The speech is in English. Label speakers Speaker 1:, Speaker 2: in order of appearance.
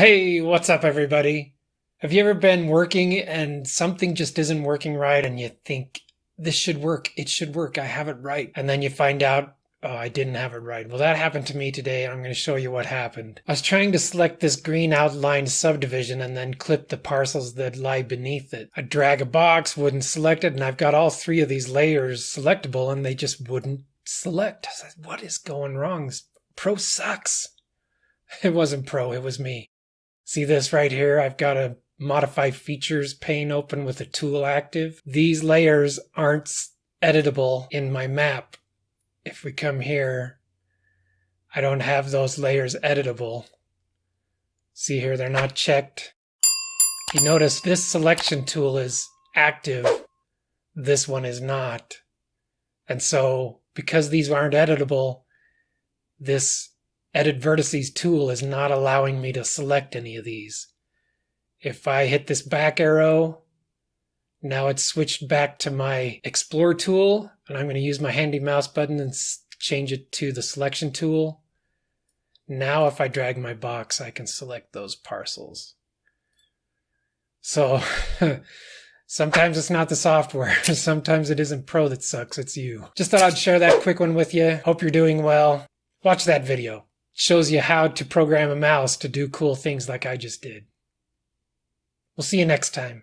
Speaker 1: Hey, what's up, everybody? Have you ever been working and something just isn't working right and you think, this should work, it should work, I have it right. And then you find out, oh, I didn't have it right. Well, that happened to me today, and I'm going to show you what happened. I was trying to select this green outlined subdivision and then clip the parcels that lie beneath it. I drag a box, wouldn't select it, and I've got all three of these layers selectable and they just wouldn't select. I said, what is going wrong? Pro sucks. It wasn't Pro, it was me. See this right here? I've got a modify features pane open with the tool active. These layers aren't editable in my map. If we come here, I don't have those layers editable. See here, they're not checked. You notice this selection tool is active. This one is not. And so because these aren't editable, this Edit Vertices tool is not allowing me to select any of these. If I hit this back arrow, now it's switched back to my Explore tool, and I'm going to use my handy mouse button and change it to the Selection tool. Now if I drag my box, I can select those parcels. So sometimes it's not the software. Sometimes it isn't Pro that sucks, it's you. Just thought I'd share that quick one with you. Hope you're doing well. Watch that video. Shows you how to program a mouse to do cool things like I just did. We'll see you next time.